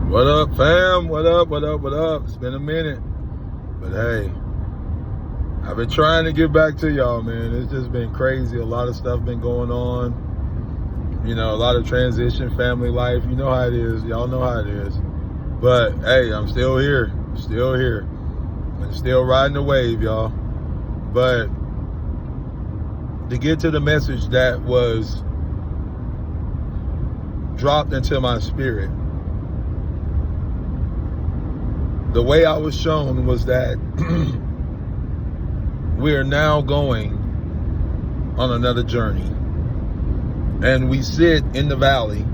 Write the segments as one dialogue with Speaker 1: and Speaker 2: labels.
Speaker 1: What up, fam? What up, what up, what up? It's been a minute. But hey, I've been trying to get back to y'all, man. It's just been crazy. A lot of stuff been going on. You know, a lot of transition, family life. You know how it is. Y'all know how it is. But hey, I'm still here. Still here. And still riding the wave, y'all. But to get to the message that was dropped into my spirit, the way I was shown was that we are now going on another journey. And we sit in the valley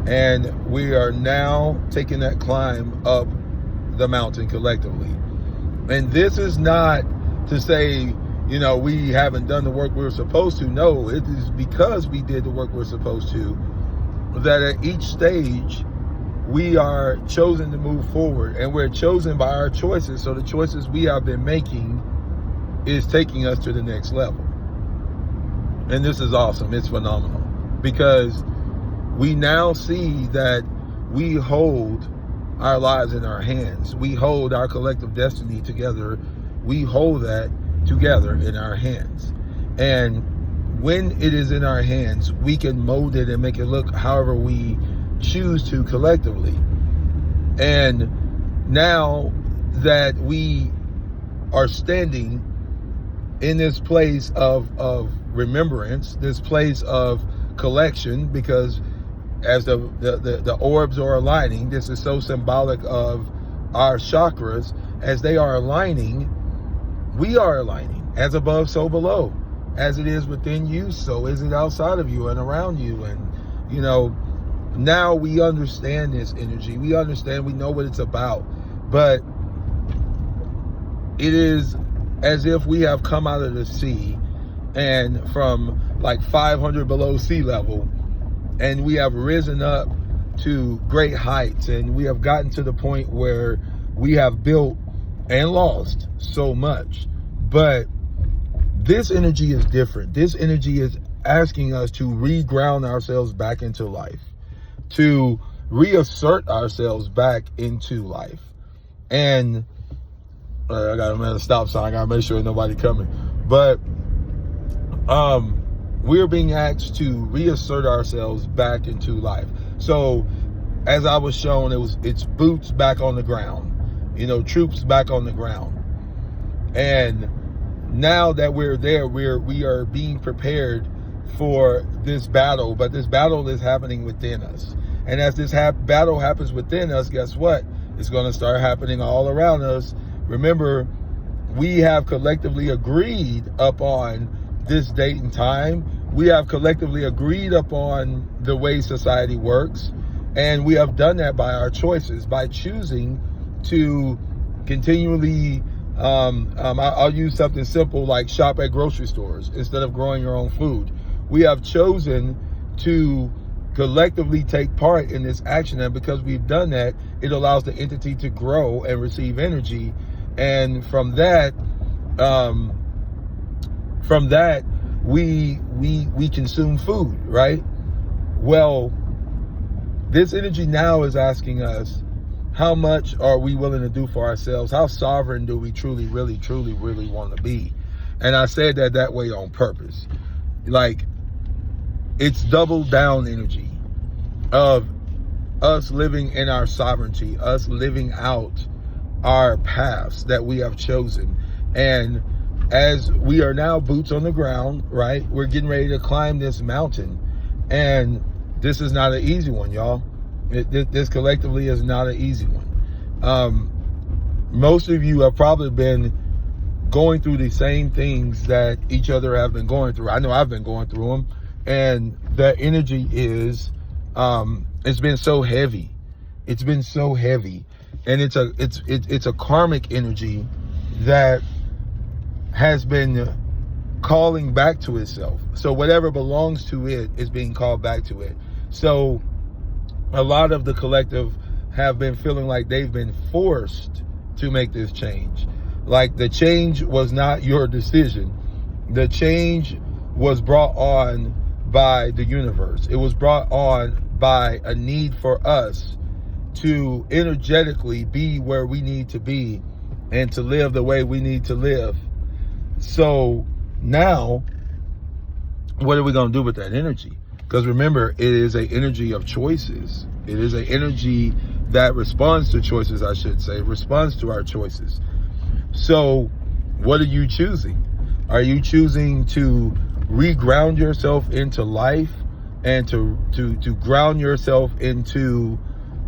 Speaker 1: and we are now taking that climb up the mountain collectively. And this is not to say, you know, we haven't done the work we're supposed to. No, it is because we did the work we're supposed to that at each stage we are chosen to move forward, and we're chosen by our choices. So the choices we have been making is taking us to the next level. And this is awesome. It's phenomenal because we now see that we hold our lives in our hands. We hold our collective destiny together. We hold that together in our hands. And when it is in our hands, we can mold it and make it look however we choose to collectively. And now that we are standing in this place of remembrance, this place of collection, because as the orbs are aligning, this is so symbolic of our chakras. As they are aligning, we are aligning. As above, so below. As it is within you, so is it outside of you and around you. And, you know, now we understand this energy. We understand, we know what it's about. But it is as if we have come out of the sea and from like 500 below sea level, and we have risen up to great heights, and we have gotten to the point where we have built and lost so much. But this energy is different. This energy is asking us to reground ourselves back into life, to reassert ourselves back into life. And I got a stop sign. I gotta make sure nobody coming. But we're being asked to reassert ourselves back into life. So as I was shown, it's boots back on the ground, you know, troops back on the ground. And now that we're there, we are being prepared for this battle, but this battle is happening within us. And as this battle happens within us, guess what? It's going to start happening all around us. Remember, we have collectively agreed upon this date and time. We have collectively agreed upon the way society works. And we have done that by our choices, by choosing to continually, I'll use something simple like shop at grocery stores instead of growing your own food. We have chosen to collectively take part in this action, and because we've done that, it allows the entity to grow and receive energy. And from that, we consume food, right? Well, this energy now is asking us, how much are we willing to do for ourselves? How sovereign do we truly want to be? And I said that way on purpose. Like, it's double down energy of us living in our sovereignty, us living out our paths that we have chosen. And as we are now boots on the ground, right, we're getting ready to climb this mountain. And this is not an easy one, y'all. This collectively is not an easy one. Most of you have probably been going through the same things that each other have been going through. I know I've been going through them. And the energy is, it's been so heavy. It's been so heavy. And it's a karmic energy that has been calling back to itself. So whatever belongs to it is being called back to it. So a lot of the collective have been feeling like they've been forced to make this change. Like, the change was not your decision. The change was brought on by the universe. It was brought on by a need for us to energetically be where we need to be and to live the way we need to live. So now, what are we going to do with that energy? Because remember, it is an energy of choices. It is an energy that responds to choices, I should say, responds to our choices. So what are you choosing? Are you choosing to reground yourself into life and to ground yourself into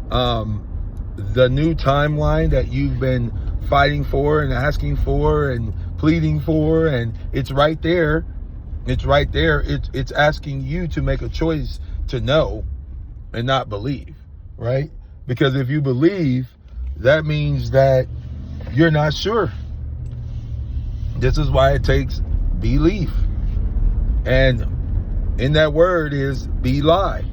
Speaker 1: the new timeline that you've been fighting for and asking for and pleading for? And it's right there. It's right there. It's asking you to make a choice to know and not believe, right? Because if you believe, that means that you're not sure. This is why it takes belief. And in that word is be lie.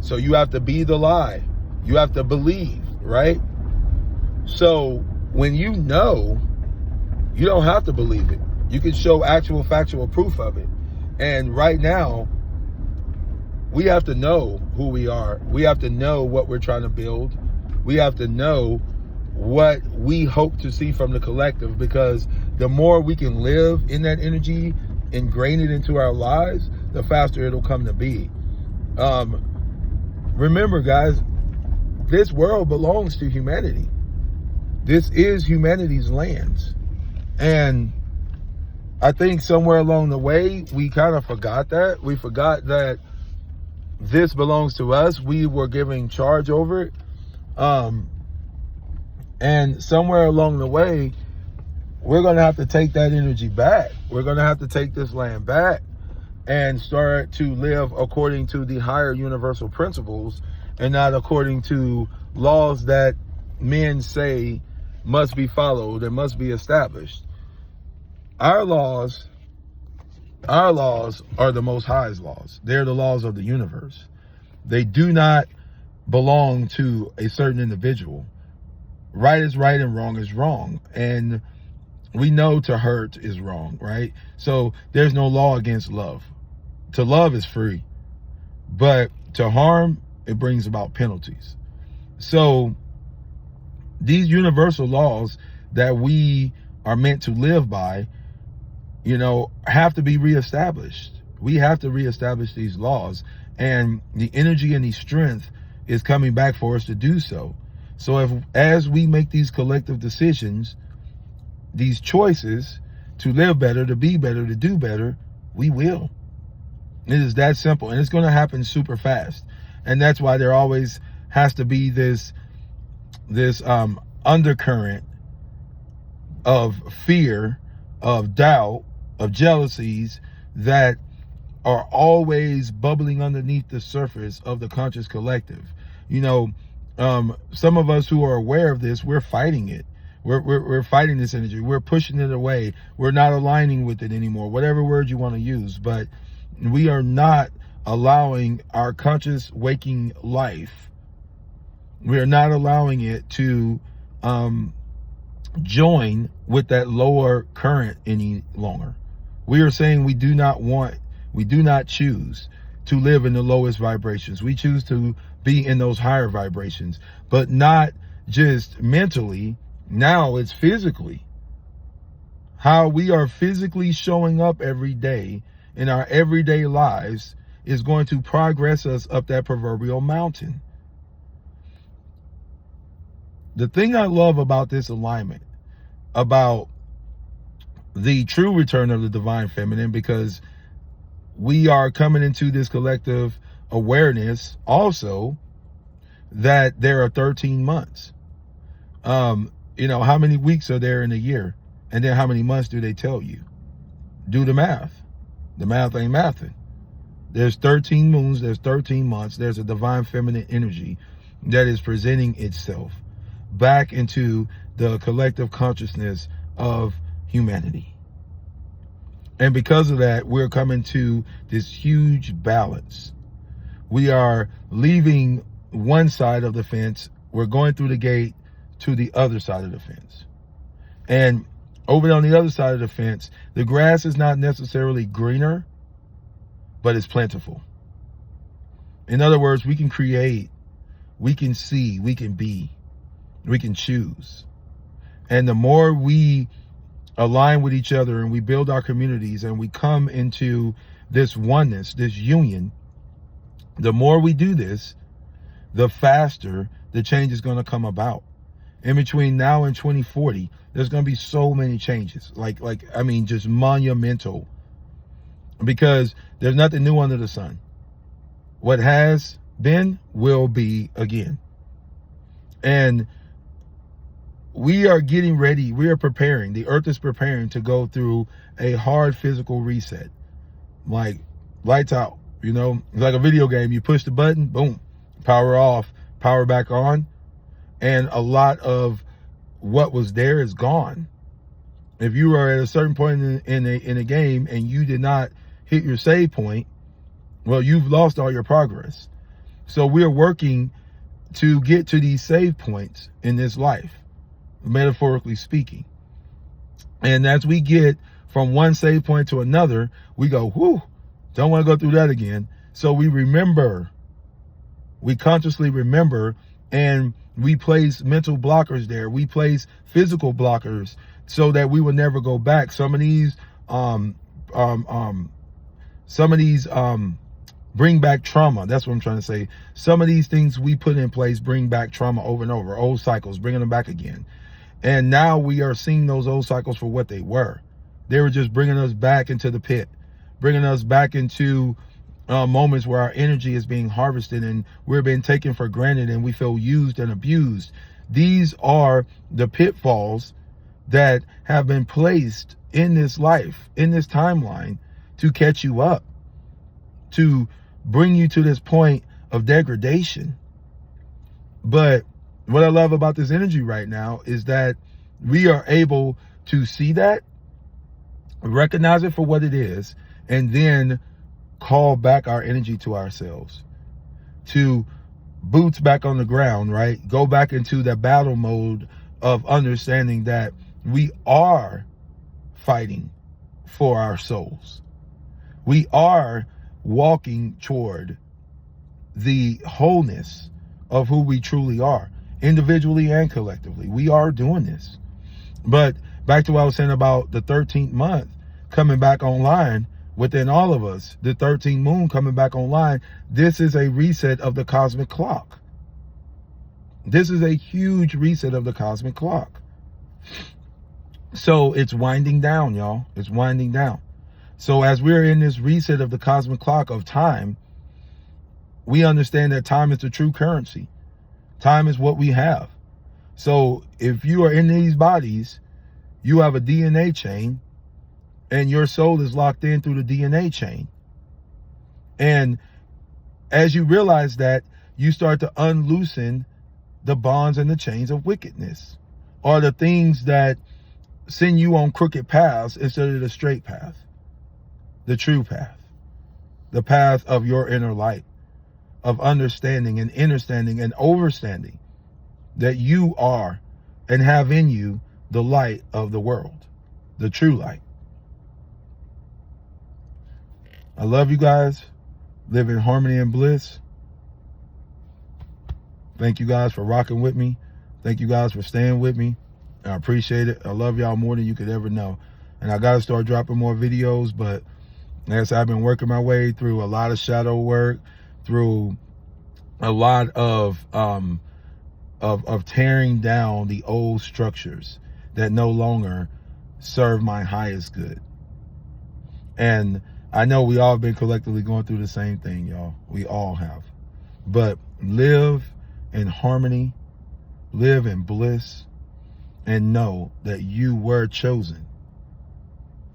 Speaker 1: So you have to be the lie. You have to believe, right? So when you know, you don't have to believe it. You can show actual factual proof of it. And right now, we have to know who we are. We have to know what we're trying to build. We have to know what we hope to see from the collective, because the more we can live in that energy, ingrain it into our lives, the faster it'll come to be. Remember, guys, this world belongs to humanity. This is humanity's lands. And I think somewhere along the way, we kind of forgot that. We forgot that this belongs to us. We were giving charge over it. And somewhere along the way, we're going to have to take that energy back. We're going to have to take this land back and start to live according to the higher universal principles and not according to laws that men say must be followed and must be established. Our laws are the Most High's laws. They're the laws of the universe. They do not belong to a certain individual. Right is right and wrong is wrong. And we know to hurt is wrong, right? So there's no law against love. To love is free. But to harm, it brings about penalties. So these universal laws that we are meant to live by, have to be reestablished. We have to reestablish these laws, and the energy and the strength is coming back for us to do so. So as we make these collective decisions, these choices to live better, to be better, to do better, we will. It is that simple, and it's going to happen super fast. And that's why there always has to be this undercurrent of fear, of doubt, of jealousies that are always bubbling underneath the surface of the conscious collective. Some of us who are aware of this, we're fighting it. We're fighting this energy. We're pushing it away. We're not aligning with it anymore, whatever word you want to use. But we are not allowing our conscious waking life, we are not allowing it to join with that lower current any longer. We are saying we do not choose to live in the lowest vibrations. We choose to be in those higher vibrations, but not just mentally. Now it's physically. How we are physically showing up every day in our everyday lives is going to progress us up that proverbial mountain. The thing I love about this alignment, about the true return of the divine feminine, because we are coming into this collective awareness also that there are 13 months. How many weeks are there in a year? And then how many months do they tell you? Do the math. The math ain't mathing. There's 13 moons, there's 13 months, there's a divine feminine energy that is presenting itself back into the collective consciousness of humanity. And because of that, we're coming to this huge balance. We are leaving one side of the fence, we're going through the gate to the other side of the fence. And over on the other side of the fence, the grass is not necessarily greener, but it's plentiful. In other words, we can create we can see, we can be, we can choose. And the more we align with each other and we build our communities and we come into this oneness, this union, the more we do this, the faster the change is going to come about. In between now and 2040, there's going to be so many changes, I mean, just monumental, because there's nothing new under the sun. What has been will be again. And we are getting ready. We are preparing. The earth is preparing to go through a hard physical reset. Like lights out, you know, it's like a video game. You push the button, boom, power off, power back on. And a lot of what was there is gone. If you are at a certain point in a game and you did not hit your save point, well, you've lost all your progress. So we're working to get to these save points in this life, metaphorically speaking. And as we get from one save point to another, we go, whew, don't want to go through that again. So we remember, we consciously remember, and we place mental blockers there. We place physical blockers so that we will never go back. Some of these bring back trauma. That's what I'm trying to say. Some of these things we put in place bring back trauma over and over, old cycles, bringing them back again. And now we are seeing those old cycles for what they were. They were just bringing us back into the pit, bringing us back into moments where our energy is being harvested and we're being taken for granted and we feel used and abused. These are the pitfalls that have been placed in this life, in this timeline, to catch you up, to bring you to this point of degradation. But what I love about this energy right now is that we are able to see that, recognize it for what it is, and then call back our energy to ourselves, to boots back on the ground, right? Go back into the battle mode of understanding that we are fighting for our souls. We are walking toward the wholeness of who we truly are, individually and collectively. We are doing this. But back to what I was saying about the 13th month coming back online within all of us, the 13th moon coming back online. This is a reset of the cosmic clock. This is a huge reset of the cosmic clock. So it's winding down, y'all. It's winding down. So as we're in this reset of the cosmic clock of time, we understand that time is the true currency. Time is what we have. So if you are in these bodies, you have a DNA chain, and your soul is locked in through the DNA chain. And as you realize that, you start to unloosen the bonds and the chains of wickedness, or the things that send you on crooked paths instead of the straight path, the true path, the path of your inner light, of understanding and understanding and overstanding that you are and have in you the light of the world, the true light. I love you guys. Live in harmony and bliss. Thank you guys for rocking with me. Thank you guys for staying with me. I appreciate it. I love y'all more than you could ever know. And I got to start dropping more videos, but as I've been working my way through a lot of shadow work, through a lot of tearing down the old structures that no longer serve my highest good. And I know we all have been collectively going through the same thing, y'all. We all have. But live in harmony, live in bliss, and know that you were chosen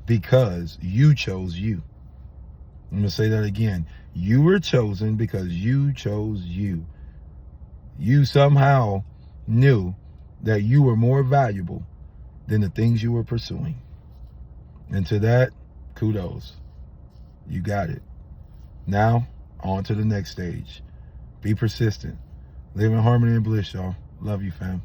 Speaker 1: because you chose you. I'm going to say that again. You were chosen because you chose you. You somehow knew that you were more valuable than the things you were pursuing. And to that, kudos. You got it. Now, on to the next stage. Be persistent. Live in harmony and bliss, y'all. Love you, fam.